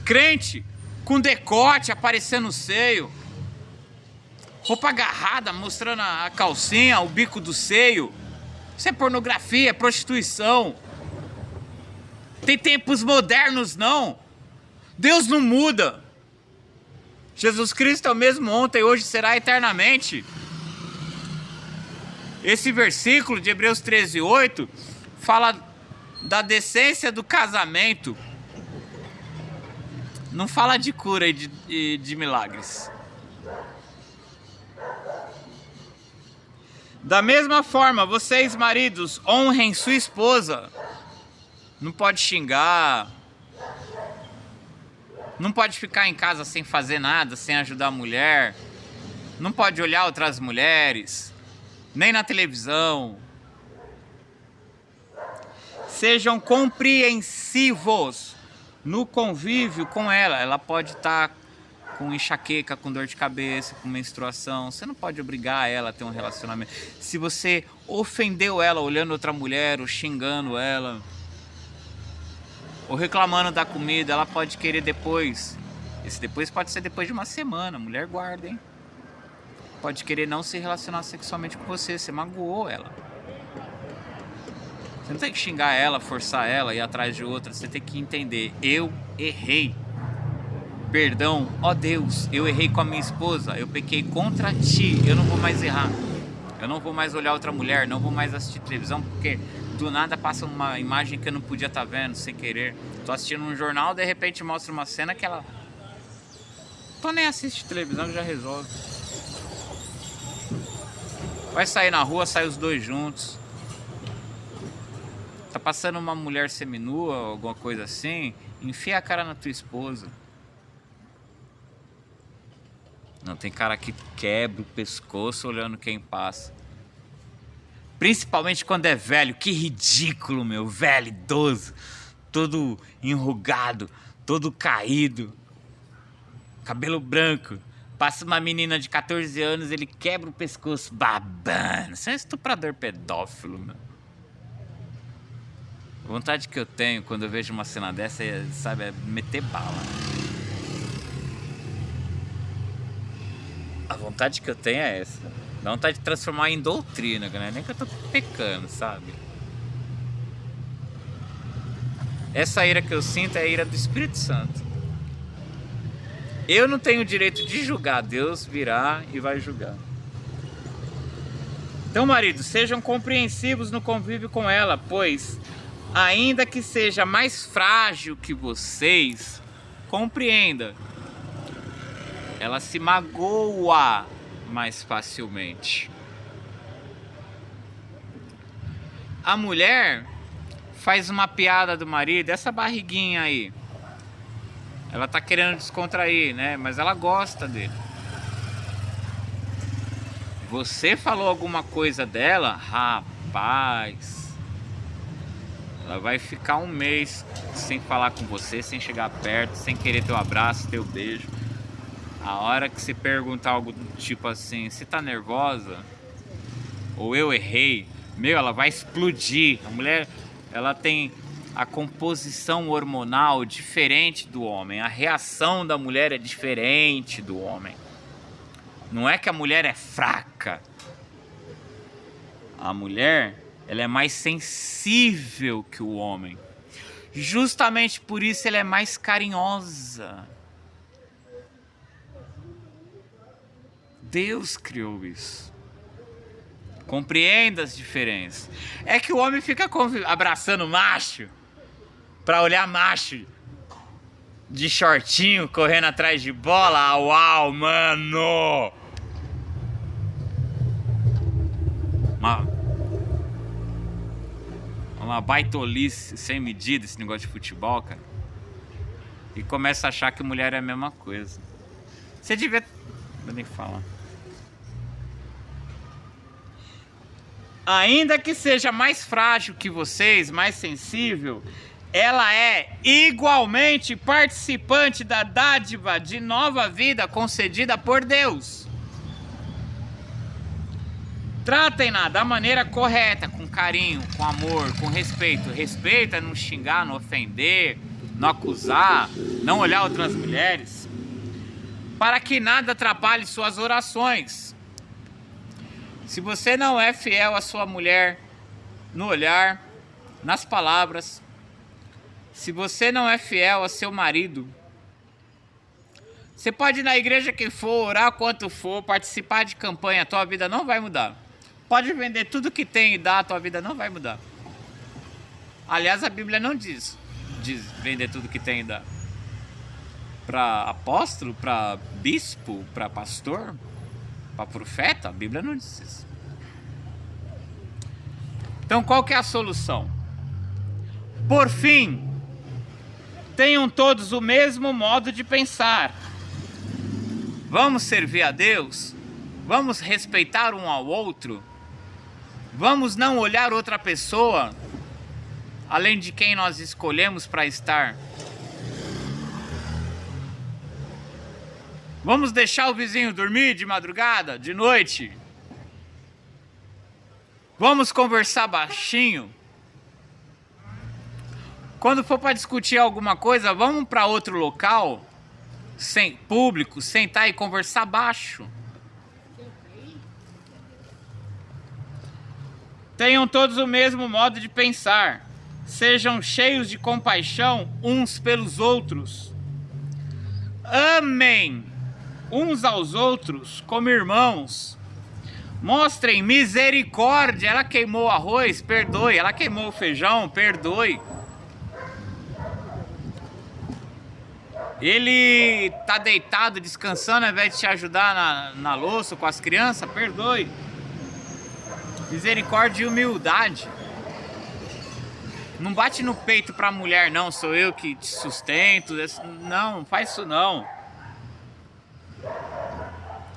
Crente com decote aparecendo o seio, roupa agarrada mostrando a calcinha, o bico do seio. Isso é pornografia, é prostituição. Tem tempos modernos não. Deus não muda. Jesus Cristo é o mesmo ontem, hoje será eternamente. Esse versículo de Hebreus 13:8 fala da decência do casamento. Não fala de cura e de milagres. Da mesma forma, vocês maridos, honrem sua esposa. Não pode xingar. Não pode ficar em casa sem fazer nada, sem ajudar a mulher. Não pode olhar outras mulheres. Nem na televisão. Sejam compreensivos no convívio com ela. Ela pode estar com enxaqueca, com dor de cabeça, com menstruação. Você não pode obrigar ela a ter um relacionamento. Se você ofendeu ela olhando outra mulher ou xingando ela, ou reclamando da comida, ela pode querer depois. Esse depois pode ser depois de uma semana. Mulher guarda, hein? Pode querer não se relacionar sexualmente com você. Você magoou ela. Você não tem que xingar ela, forçar ela, ir atrás de outra. Você tem que entender. Eu errei. Perdão, ó Deus, eu errei com a minha esposa. Eu pequei contra ti. Eu não vou mais errar. Eu não vou mais olhar outra mulher. Não vou mais assistir televisão porque do nada passa uma imagem que eu não podia estar vendo sem querer. Tô assistindo um jornal, de repente mostra uma cena que ela... Tô nem assiste televisão que já resolve. Vai sair na rua, sai os dois juntos. Tá passando uma mulher seminua, alguma coisa assim, enfia a cara na tua esposa. Não, tem cara que quebra o pescoço olhando quem passa. Principalmente quando é velho. Que ridículo, meu. Velho, idoso. Todo enrugado. Todo caído. Cabelo branco. Passa uma menina de 14 anos, ele quebra o pescoço babando. Você é um estuprador pedófilo, meu. A vontade que eu tenho quando eu vejo uma cena dessa é, sabe, é meter bala. A vontade que eu tenho é essa. Dá vontade de transformar em doutrina, né? Nem que eu tô pecando, sabe? Essa ira que eu sinto é a ira do Espírito Santo. Eu não tenho o direito de julgar. Deus virá e vai julgar. Então, maridos, sejam compreensivos no convívio com ela, pois ainda que seja mais frágil que vocês, compreenda, ela se magoa mais facilmente. A mulher faz uma piada do marido, essa barriguinha aí. Ela tá querendo descontrair, né? Mas ela gosta dele. Você falou alguma coisa dela? Rapaz, ela vai ficar um mês sem falar com você, sem chegar perto, sem querer teu abraço, teu beijo. A hora que você perguntar algo do tipo assim, você tá nervosa? Ou eu errei? Meu, ela vai explodir. A mulher, ela tem a composição hormonal diferente do homem. A reação da mulher é diferente do homem. Não é que a mulher é fraca. A mulher, ela é mais sensível que o homem. Justamente por isso ela é mais carinhosa. Deus criou isso. Compreenda as diferenças. É que o homem fica abraçando macho pra olhar macho de shortinho correndo atrás de bola. Uau, mano! Uma baitolice sem medida esse negócio de futebol, cara. E começa a achar que mulher é a mesma coisa. Você devia... Não nem falar. Ainda que seja mais frágil que vocês, mais sensível, ela é igualmente participante da dádiva de nova vida concedida por Deus. Tratem-na da maneira correta, com carinho, com amor, com respeito. Respeito é não xingar, não ofender, não acusar, não olhar outras mulheres, para que nada atrapalhe suas orações. Se você não é fiel à sua mulher no olhar, nas palavras, se você não é fiel a seu marido, você pode ir na igreja que for, orar quanto for, participar de campanha, a tua vida não vai mudar. Pode vender tudo que tem e dar, a tua vida não vai mudar. Aliás, a Bíblia não diz vender tudo que tem e dar. Para apóstolo, para bispo, para pastor, para profeta, a Bíblia não diz isso. Então qual que é a solução? Por fim, tenham todos o mesmo modo de pensar. Vamos servir a Deus? Vamos respeitar um ao outro? Vamos não olhar outra pessoa além de quem nós escolhemos para estar? Vamos deixar o vizinho dormir de madrugada, de noite? Vamos conversar baixinho? Quando for para discutir alguma coisa, vamos para outro local, sem público, sentar e conversar baixo. Tenham todos o mesmo modo de pensar. Sejam cheios de compaixão uns pelos outros. Amem uns aos outros como irmãos. Mostrem misericórdia. Ela queimou o arroz, perdoe. Ela queimou o feijão, perdoe. Ele tá deitado, descansando, ao invés de te ajudar na louça com as crianças, perdoe. Misericórdia e humildade. Não bate no peito pra mulher, não. Sou eu que te sustento. Não, faz isso não.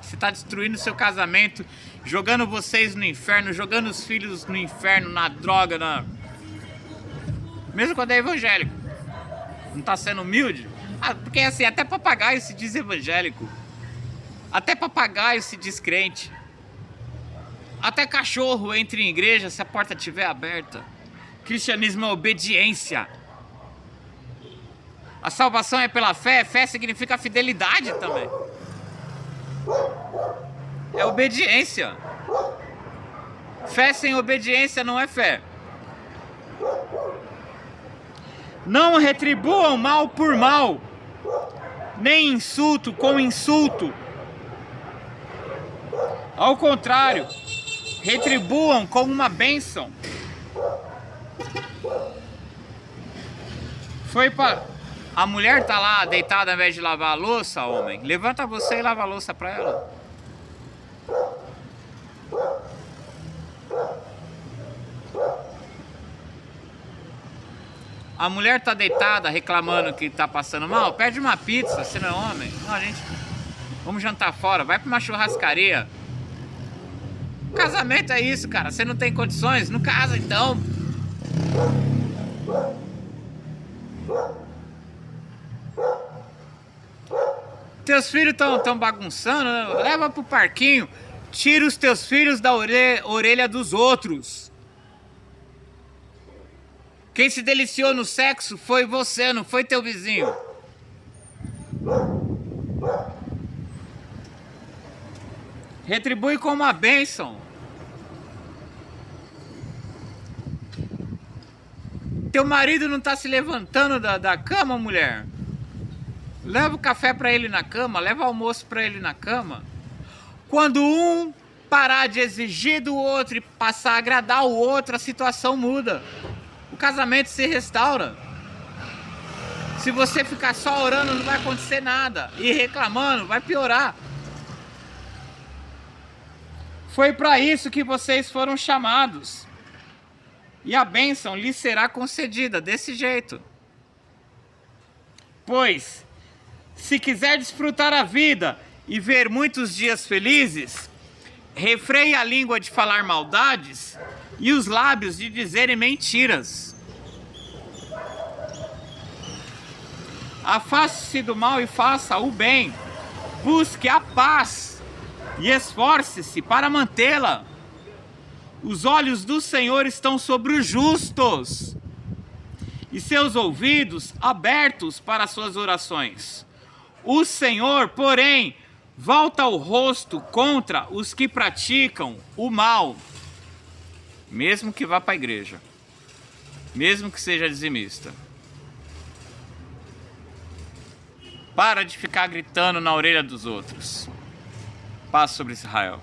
Você tá destruindo seu casamento, jogando vocês no inferno, jogando os filhos no inferno, na droga, mesmo quando é evangélico. Não tá sendo humilde? Porque assim, até papagaio se diz evangélico. Até papagaio se diz crente. Até cachorro entra em igreja se a porta estiver aberta. Cristianismo é obediência. A salvação é pela fé. Fé significa fidelidade também. É obediência. Fé sem obediência não é fé. Não retribuam mal por mal, nem insulto com insulto. Ao contrário, retribuam com uma bênção. Foi pra... A mulher tá lá deitada ao invés de lavar a louça, homem. Levanta você e lava a louça pra ela. A mulher tá deitada reclamando que tá passando mal. Pede uma pizza, você não é homem. Não, gente... Vamos jantar fora, vai pra uma churrascaria. Casamento é isso, cara. Você não tem condições? Não casa, então. Teus filhos tão bagunçando, né? Leva pro parquinho. Tira os teus filhos da orelha dos outros. Quem se deliciou no sexo foi você, não foi teu vizinho. Retribui com uma bênção. Teu marido não tá se levantando da cama, mulher? Leva o café pra ele na cama, leva o almoço pra ele na cama. Quando um parar de exigir do outro e passar a agradar o outro, a situação muda. O casamento se restaura. Se você ficar só orando, não vai acontecer nada. E reclamando, vai piorar. Foi para isso que vocês foram chamados. E a bênção lhes será concedida desse jeito. Pois, se quiser desfrutar a vida e ver muitos dias felizes, refreie a língua de falar maldades e os lábios de dizerem mentiras. Afaste-se do mal e faça o bem. Busque a paz e esforce-se para mantê-la. Os olhos do Senhor estão sobre os justos e seus ouvidos abertos para suas orações. O Senhor, porém, volta o rosto contra os que praticam o mal, mesmo que vá para a igreja, mesmo que seja dizimista. Para de ficar gritando na orelha dos outros. Paz sobre Israel.